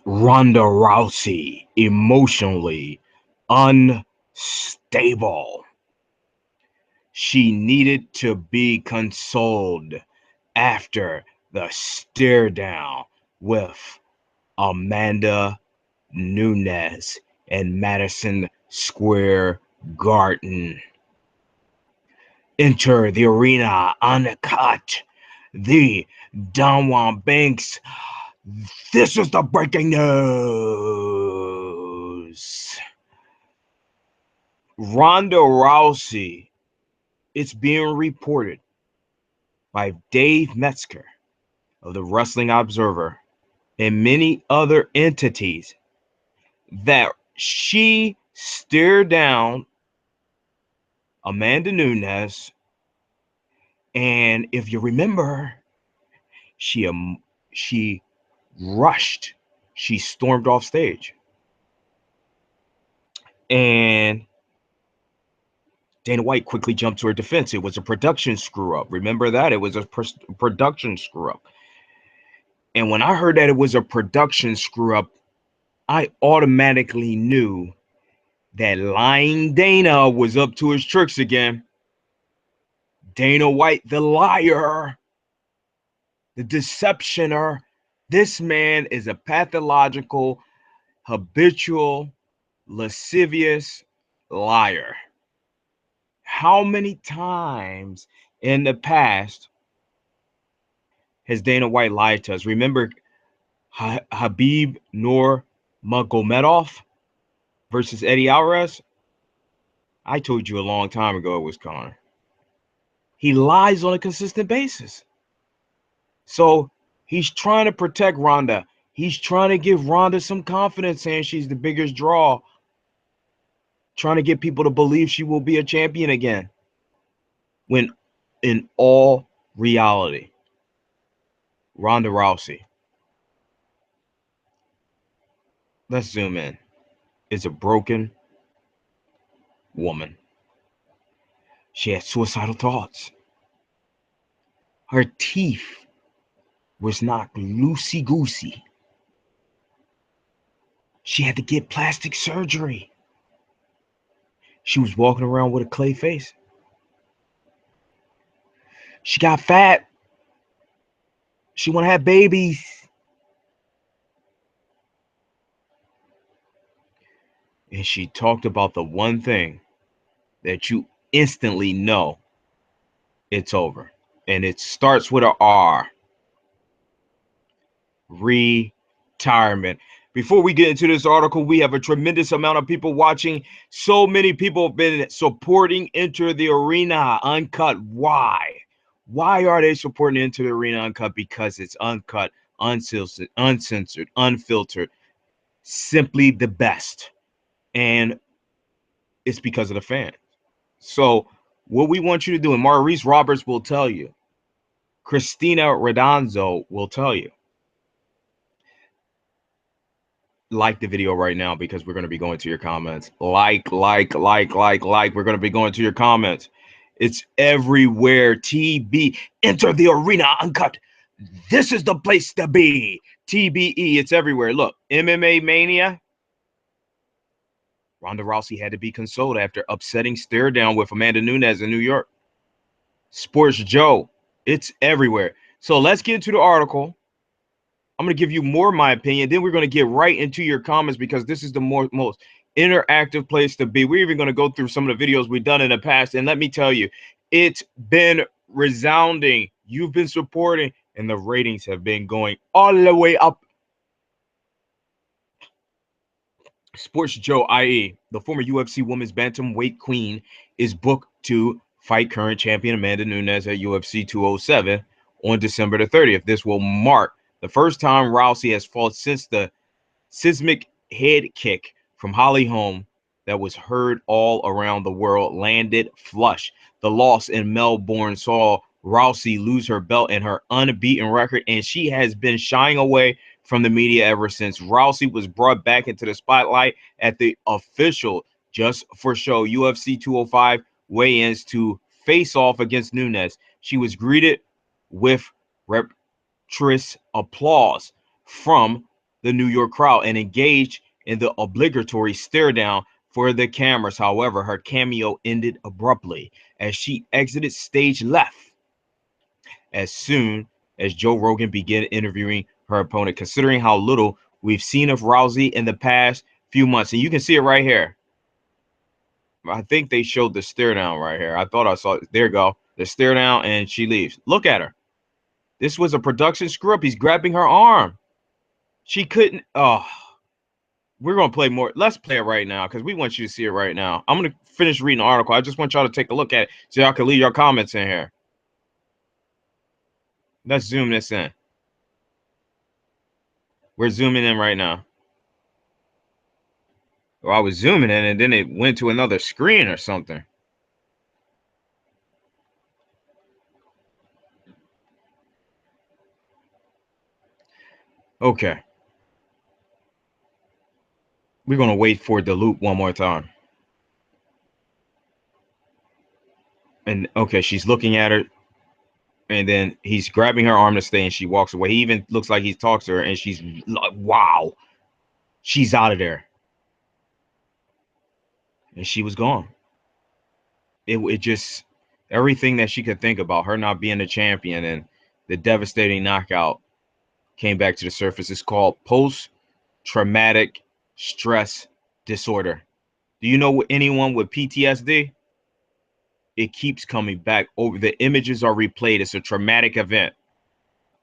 Ronda Rousey, emotionally unstable. She needed to be consoled after the stare down with Amanda Nunes in Madison Square Garden. Enter the arena uncut. The Donwan Banks. This is the breaking news. Ronda Rousey, it's being reported by Dave Metzger of the Wrestling Observer and many other entities that she stared down Amanda Nunes, and if you remember, she rushed, she stormed off stage, and Dana White quickly jumped to her defense. It was a production screw up. Remember that? It was a production screw up. And when I heard that it was a production screw up, I automatically knew that lying Dana was up to his tricks again. Dana White, the liar, the deceptioner. This man is a pathological, habitual, lascivious liar. How many times in the past has Dana White lied to us? Remember Habib Nurmagomedov versus Eddie Alvarez? I told you a long time ago it was Connor. He lies on a consistent basis. So he's trying to protect Ronda. He's trying to give Ronda some confidence, saying she's the biggest draw. Trying to get people to believe she will be a champion again. When in all reality, Ronda Rousey, let's zoom in, is a broken woman. She had suicidal thoughts. Her teeth was not loosey-goosey. She had to get plastic surgery. She was walking around with a clay face. She got fat. She want to have babies. And she talked about the one thing that you instantly know it's over. And it starts with an R. Retirement. Before we get into this article, we have a tremendous amount of people watching. So many people have been supporting Enter the Arena Uncut. Why? Why are they supporting Enter the Arena Uncut? Because it's uncut, uncensored, unfiltered, simply the best. And it's because of the fans. So what we want you to do, and Maurice Roberts will tell you, Christina Redonzo will tell you, like the video right now because we're going to be going to your comments. Like. We're going to be going to your comments. It's everywhere. TB, Enter the Arena Uncut. This is the place to be. TBE, it's everywhere. Look, MMA Mania. Ronda Rousey had to be consoled after upsetting stare down with Amanda Nunes in New York. Sports Joe, it's everywhere. So let's get into the article. I'm going to give you more of my opinion. Then we're going to get right into your comments because this is the most interactive place to be. We're even going to go through some of the videos we've done in the past. And let me tell you, it's been resounding. You've been supporting, and the ratings have been going all the way up. Sports Joe, i.e., the former UFC Women's Bantamweight Queen, is booked to fight current champion Amanda Nunes at UFC 207 on December the 30th. This will mark the first time Rousey has fought since the seismic head kick from Holly Holm that was heard all around the world landed flush. The loss in Melbourne saw Rousey lose her belt and her unbeaten record, and she has been shying away from the media ever since. Rousey was brought back into the spotlight at the official Just for Show UFC 205 weigh-ins to face off against Nunes. She was greeted with rapturous applause from the New York crowd and engaged in the obligatory stare down for the cameras. However, her cameo ended abruptly as she exited stage left as soon as Joe Rogan began interviewing her opponent, considering how little we've seen of Rousey in the past few months. And you can see it right here. I think they showed the stare down right here. I thought I saw it. There you go. The stare down, and she leaves. Look at her. This was a production screw up. He's grabbing her arm. She couldn't. Oh, we're going to play more. Let's play it right now because we want you to see it right now. I'm going to finish reading the article. I just want y'all to take a look at it so y'all can leave your comments in here. Let's zoom this in. We're zooming in right now. Well, I was zooming in and then it went to another screen or something. Okay. We're going to wait for the loop one more time. And okay, she's looking at her. And then he's grabbing her arm to stay and she walks away. He even looks like he talks to her and she's like, wow. She's out of there. And she was gone. It just, everything that she could think about, her not being a champion and the devastating knockout came back to the surface. It's called post-traumatic stress disorder. Do you know anyone with PTSD? It keeps coming back over. The images are replayed. It's a traumatic event.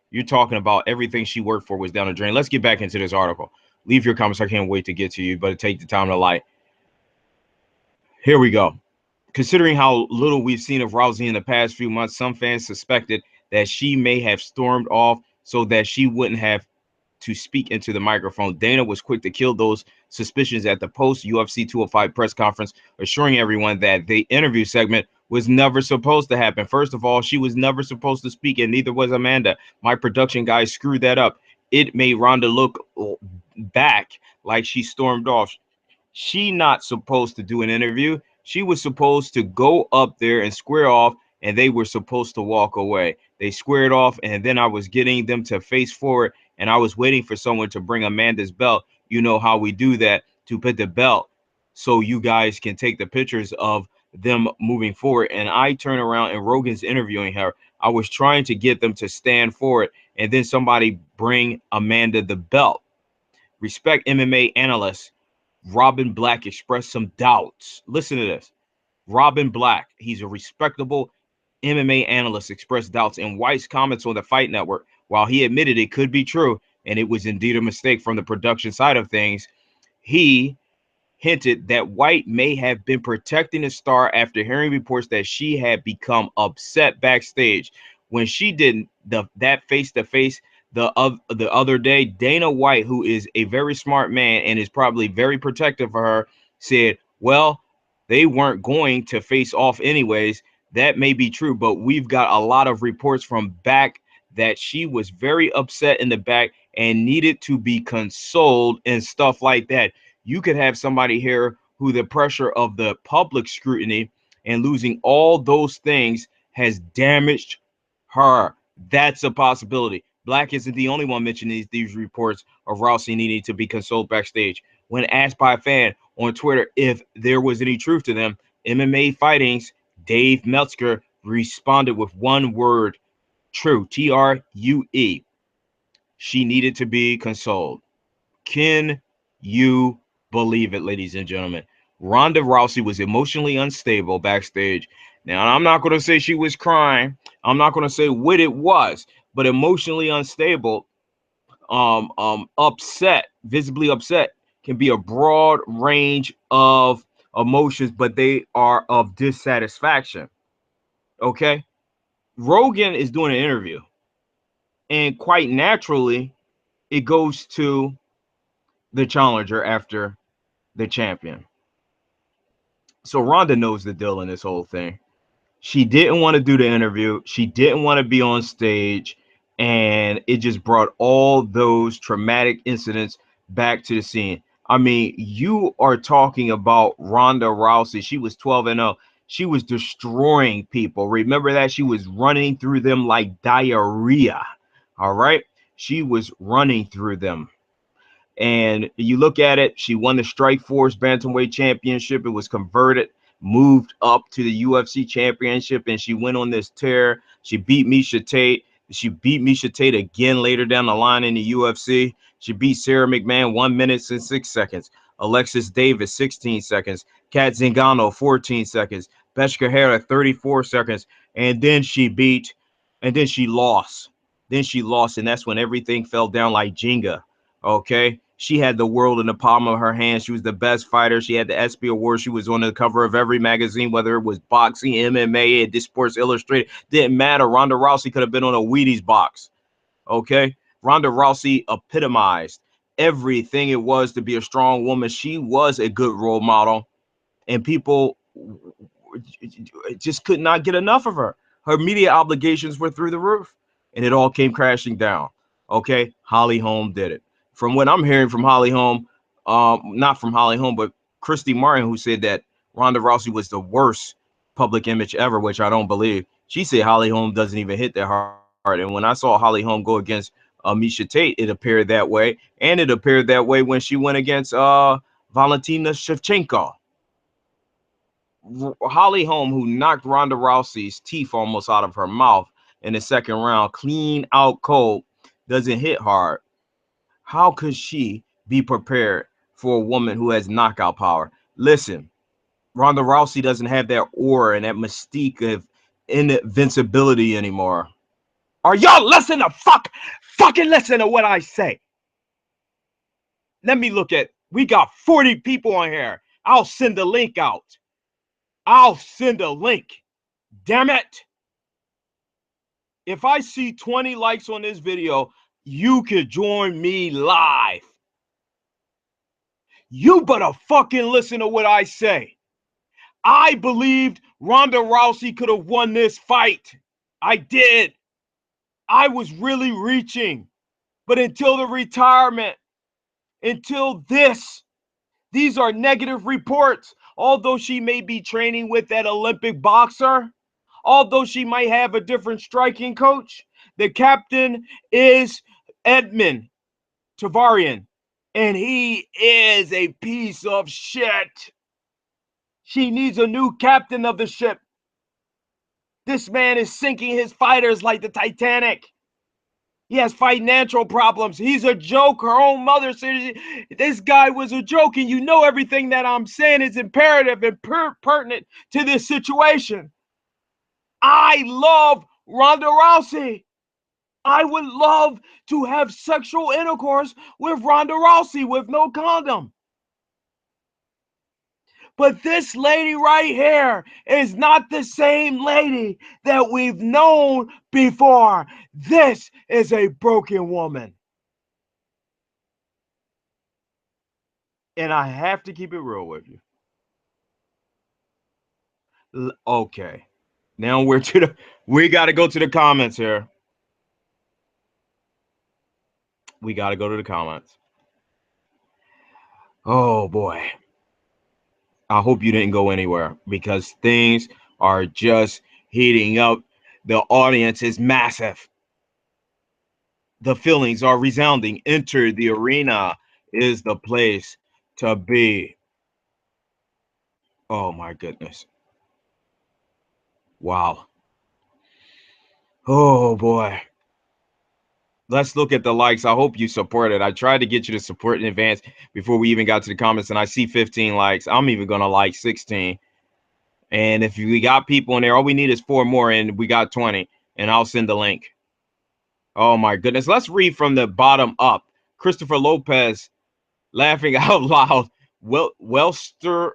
You're talking about everything she worked for was down the drain. Let's get back into this article. Leave your comments. I can't wait to get to you, but take the time to like. Here we go. Considering how little we've seen of Rousey in the past few months, some fans suspected that she may have stormed off so that she wouldn't have to speak into the microphone. Dana was quick to kill those suspicions at the post-UFC 205 press conference, assuring everyone that the interview segment was never supposed to happen. First of all, she was never supposed to speak, and neither was Amanda. My production guys screwed that up. It made Ronda look back like she stormed off. She not supposed to do an interview. She was supposed to go up there and square off, and they were supposed to walk away. They squared off, and then I was getting them to face forward, and I was waiting for someone to bring Amanda's belt. You know how we do that, to put the belt so you guys can take the pictures of them moving forward. And I turn around and Rogan's interviewing her. I was trying to get them to stand forward, and then somebody bring Amanda the belt. Respect MMA analyst Robin Black expressed some doubts. Listen to this. Robin Black, he's a respectable MMA analyst, expressed doubts in White's comments on the Fight Network. While he admitted it could be true and it was indeed a mistake from the production side of things, he hinted that White may have been protecting the star after hearing reports that she had become upset backstage when she did that face-to-face the other day. Dana White, who is a very smart man and is probably very protective of her, said, well, they weren't going to face off anyways. That may be true, but we've got a lot of reports from back that she was very upset in the back and needed to be consoled and stuff like that. You could have somebody here who the pressure of the public scrutiny and losing all those things has damaged her. That's a possibility. Black isn't the only one mentioning these reports of Rousey needing to be consoled backstage. When asked by a fan on Twitter if there was any truth to them, MMA Fighting's Dave Meltzer responded with one word, true, True. She needed to be consoled. Can you believe it, ladies and gentlemen? Ronda Rousey was emotionally unstable backstage. Now, I'm not going to say she was crying. I'm not going to say what it was, but emotionally unstable, upset, visibly upset, can be a broad range of emotions, but they are of dissatisfaction. Okay? Rogan is doing an interview, and quite naturally, it goes to the challenger after the champion. So Ronda knows the deal in this whole thing. She didn't want to do the interview. She didn't want to be on stage. And it just brought all those traumatic incidents back to the scene. I mean, you are talking about Ronda Rousey. She was 12-0. She was destroying people. Remember that? She was running through them like diarrhea. All right. She was running through them. And you look at it, she won the Strikeforce Bantamweight Championship. It was converted, moved up to the UFC Championship, and she went on this tear. She beat Miesha Tate. She beat Miesha Tate again later down the line in the UFC. She beat Sarah McMahon 1 minute and 6 seconds. Alexis Davis, 16 seconds. Kat Zingano, 14 seconds. Beshka Hera, 34 seconds. And then she lost. Then she lost, and that's when everything fell down like Jenga. Okay. She had the world in the palm of her hand. She was the best fighter. She had the ESPY award. She was on the cover of every magazine, whether it was boxing, MMA, and Sports Illustrated. Didn't matter. Ronda Rousey could have been on a Wheaties box. Okay. Ronda Rousey epitomized everything it was to be a strong woman. She was a good role model, and people just could not get enough of her. Her media obligations were through the roof, and it all came crashing down. Okay. Holly Holm did it. From what I'm hearing from Holly Holm, not from Holly Holm, but Christy Martin, who said that Ronda Rousey was the worst public image ever, which I don't believe. She said Holly Holm doesn't even hit that hard. And when I saw Holly Holm go against Miesha Tate, it appeared that way. And it appeared that way when she went against Valentina Shevchenko. Holly Holm, who knocked Ronda Rousey's teeth almost out of her mouth in the second round, clean out cold, doesn't hit hard. How could she be prepared for a woman who has knockout power? Listen, Ronda Rousey doesn't have that aura and that mystique of invincibility anymore. Are y'all listening to fucking listen to what I say? Let me look at, we got 40 people on here. I'll send the link out. I'll send a link. Damn it. If I see 20 likes on this video, you could join me live. You better fucking listen to what I say. I believed Ronda Rousey could have won this fight. I did. I was really reaching. But until the retirement, until this, these are negative reports. Although she may be training with that Olympic boxer, although she might have a different striking coach, the captain is Edmund Tavarian, and he is a piece of shit. She needs a new captain of the ship. This man is sinking his fighters like the Titanic. He has financial problems. He's a joke. Her own mother said this guy was a joke, and you know everything that I'm saying is imperative and pertinent to this situation. I love Ronda Rousey. I would love to have sexual intercourse with Ronda Rousey with no condom. But this lady right here is not the same lady that we've known before. This is a broken woman. And I have to keep it real with you. Okay. Now we got to go to the comments here. We got to go to the comments. Oh boy. I hope you didn't go anywhere because things are just heating up. The audience is massive. The feelings are resounding. Enter the arena is the place to be. Oh my goodness. Wow. Oh boy. Let's look at the likes. I hope you support it. I tried to get you to support in advance before we even got to the comments, and I see 15 likes. I'm even going to like 16. And if we got people in there, all we need is 4 more, and we got 20, and I'll send the link. Oh, my goodness. Let's read from the bottom up. Christopher Lopez, laughing out loud. Westeros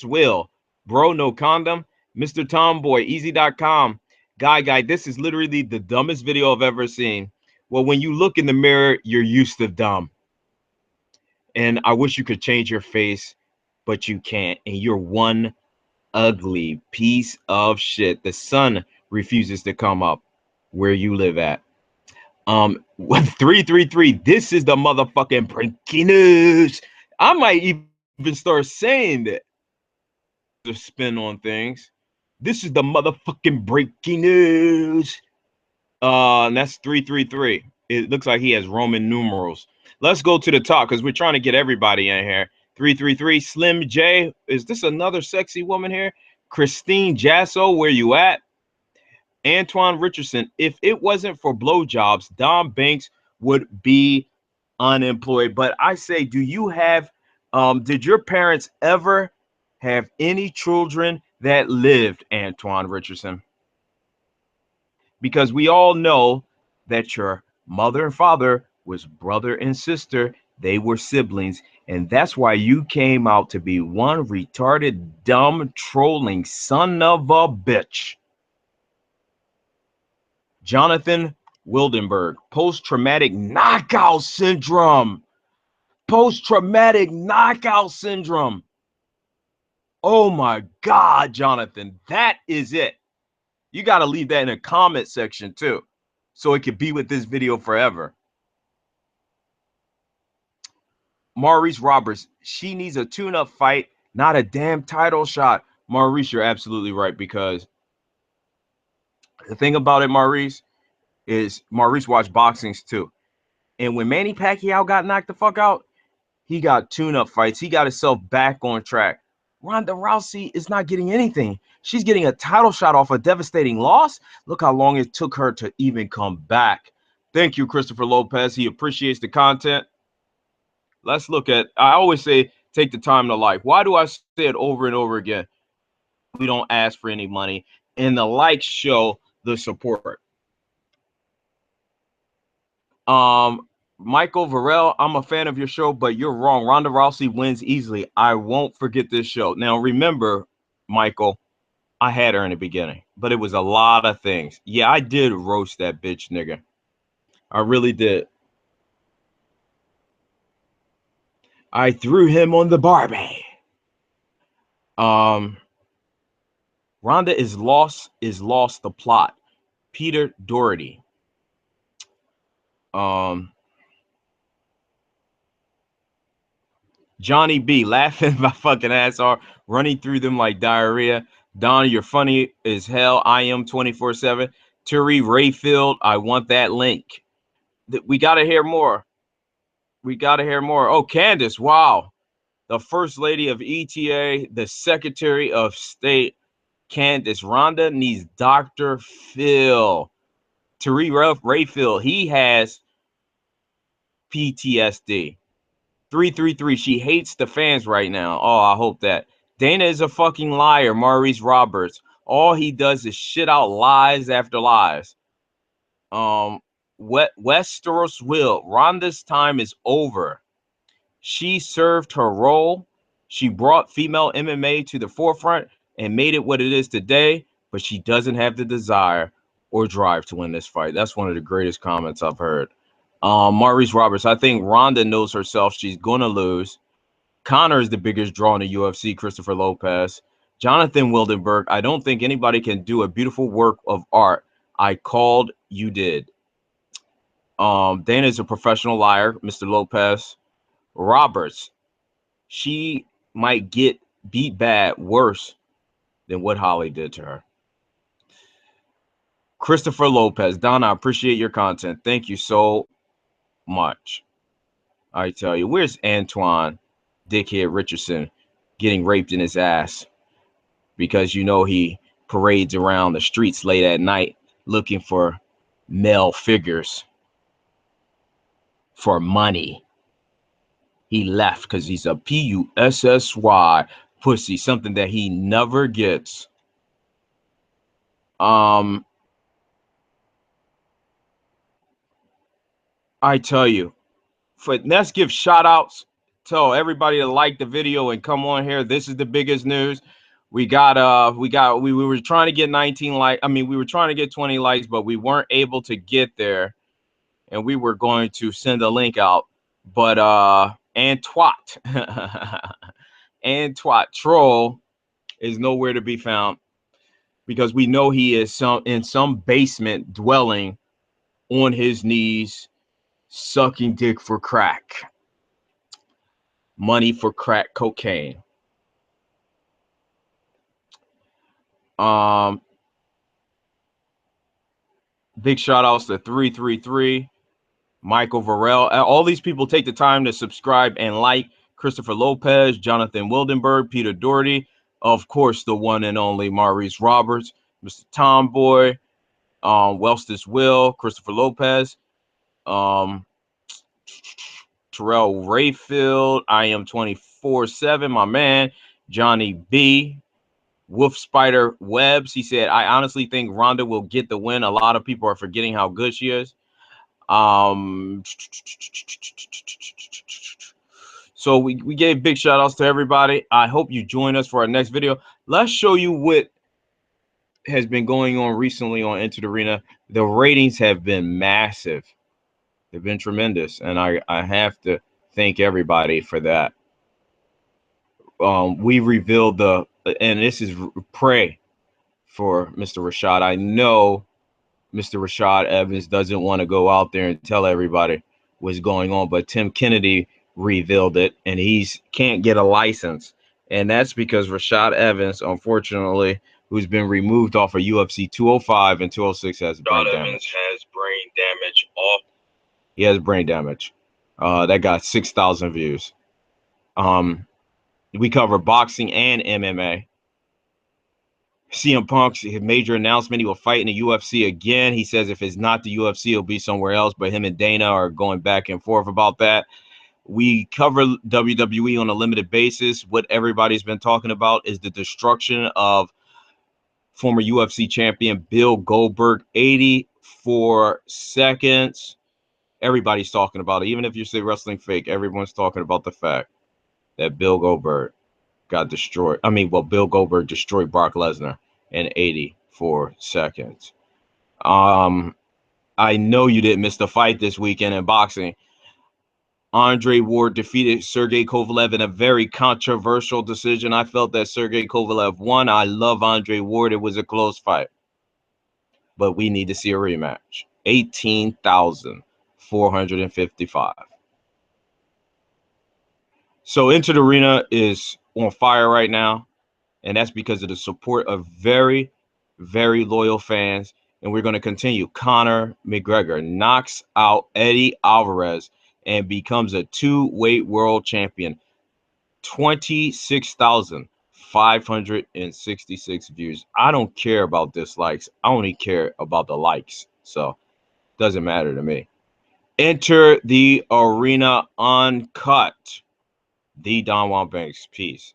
Will. Bro, no condom. Mr. Tomboy, easy.com. Guy, this is literally the dumbest video I've ever seen. Well, when you look in the mirror, you're used to dumb. And I wish you could change your face, but you can't. And you're one ugly piece of shit. The sun refuses to come up where you live at. 333. This is the motherfucking breaking news. I might even start saying that. The spin on things. This is the motherfucking breaking news. And that's 333. It looks like he has Roman numerals. Let's go to the top because we're trying to get everybody in here. 333. Slim J. Is this another sexy woman here? Christine Jasso, where you at? Antoine Richardson. If it wasn't for blowjobs, Don Banks would be unemployed. But I say, do you have, did your parents ever have any children that lived, Antoine Richardson? Because we all know that your mother and father was brother and sister. They were siblings. And that's why you came out to be one retarded, dumb, trolling son of a bitch. Jonathan Wildenberg, post-traumatic knockout syndrome. Post-traumatic knockout syndrome. Oh my God, Jonathan, that is it. You got to leave that in the comment section too, so it could be with this video forever. Maurice Roberts, she needs a tune-up fight, not a damn title shot. Maurice, you're absolutely right, because the thing about it, Maurice, is Maurice watched boxings too. And when Manny Pacquiao got knocked the fuck out, he got tune-up fights. He got himself back on track. Ronda Rousey is not getting anything. She's getting a title shot off a devastating loss. Look how long it took her to even come back. Thank you, Christopher Lopez. He appreciates the content. Let's look at, I always say, take the time to like. Why do I say it over and over again? We don't ask for any money. And the likes show the support. Michael Varel, I'm a fan of your show, but you're wrong. Ronda Rousey wins easily. I won't forget this show. Now, remember, Michael, I had her in the beginning, but it was a lot of things. Yeah, I did roast that bitch nigga. I really did. I threw him on the Barbie. Ronda is lost the plot. Peter Doherty. Johnny B laughing my fucking ass off, running through them like diarrhea. Don, you're funny as hell. I am 24/7. Turi Rayfield, I want that link. We got to hear more. We got to hear more. Oh, Candace, wow. The First Lady of ETA, the Secretary of State, Candace. Ronda needs Dr. Phil. Turi Rayfield, he has PTSD. 333, she hates the fans right now. Oh, I hope that. Dana is a fucking liar, Maurice Roberts. All he does is shit out lies after lies. Westeros will. Ronda's time is over. She served her role. She brought female MMA to the forefront and made it what it is today, but she doesn't have the desire or drive to win this fight. That's one of the greatest comments I've heard. Maurice Roberts, I think Ronda knows herself. She's going to lose. Connor is the biggest draw in the UFC, Christopher Lopez. Jonathan Wildenberg, I don't think anybody can do a beautiful work of art. I called, you did. Dana is a professional liar, Mr. Lopez. Roberts, she might get beat bad worse than what Holly did to her. Christopher Lopez, Donna, I appreciate your content. Thank you so much. I tell you, where's Antoine Dickhead Richardson getting raped in his ass? Because you know he parades around the streets late at night looking for male figures for money. He left because he's a pussy, pussy, something that he never gets. I tell you, let's give shout outs. Tell everybody to like the video and come on here. This is the biggest news. We were trying to get 19 likes. I mean, we were trying to get 20 likes, but we weren't able to get there. And we were going to send a link out. But Antwat Troll is nowhere to be found, because we know he is in some basement dwelling on his knees, sucking dick for crack. Money for crack cocaine. Big shout outs to 333, Michael Varell. All these people take the time to subscribe and like. Christopher Lopez, Jonathan Wildenberg, Peter Doherty, of course, the one and only Maurice Roberts, Mr. Tomboy, Welstis Will, Christopher Lopez, Terrell Rayfield, I am 24/7, my man, Johnny B, Wolf Spider Webbs. He said, I honestly think Ronda will get the win. A lot of people are forgetting how good she is. So we gave big shout outs to everybody. I hope you join us for our next video. Let's show you what has been going on recently on Enter the Arena. The ratings have been massive. They've been tremendous, and I have to thank everybody for that. We revealed and this is pray for Mr. Rashad. I know Mr. Rashad Evans doesn't want to go out there and tell everybody what's going on, but Tim Kennedy revealed it, and he's can't get a license, and that's because Rashad Evans, unfortunately, who's been removed off of UFC 205 and 206, has brain damage. He has brain damage. That got 6,000 views. We cover boxing and MMA. CM Punk's major announcement, he will fight in the UFC again. He says if it's not the UFC, it'll be somewhere else, but him and Dana are going back and forth about that. We cover WWE on a limited basis. What everybody's been talking about is the destruction of former UFC champion Bill Goldberg, 84 seconds. Everybody's talking about it. Even if you say wrestling fake, everyone's talking about the fact that Bill Goldberg got destroyed. Bill Goldberg destroyed Brock Lesnar in 84 seconds. I know you didn't miss the fight this weekend in boxing. Andre Ward defeated Sergey Kovalev in a very controversial decision. I felt that Sergey Kovalev won. I love Andre Ward. It was a close fight, but we need to see a rematch. 18,455. So Into the Arena is on fire right now, and that's because of the support of very, very loyal fans. And we're going to continue. Conor McGregor knocks out Eddie Alvarez and becomes a two-weight world champion. 26,566 views. I don't care about dislikes. I only care about the likes. So it doesn't matter to me. Enter the Arena Uncut. The Don Juan Banks. Peace.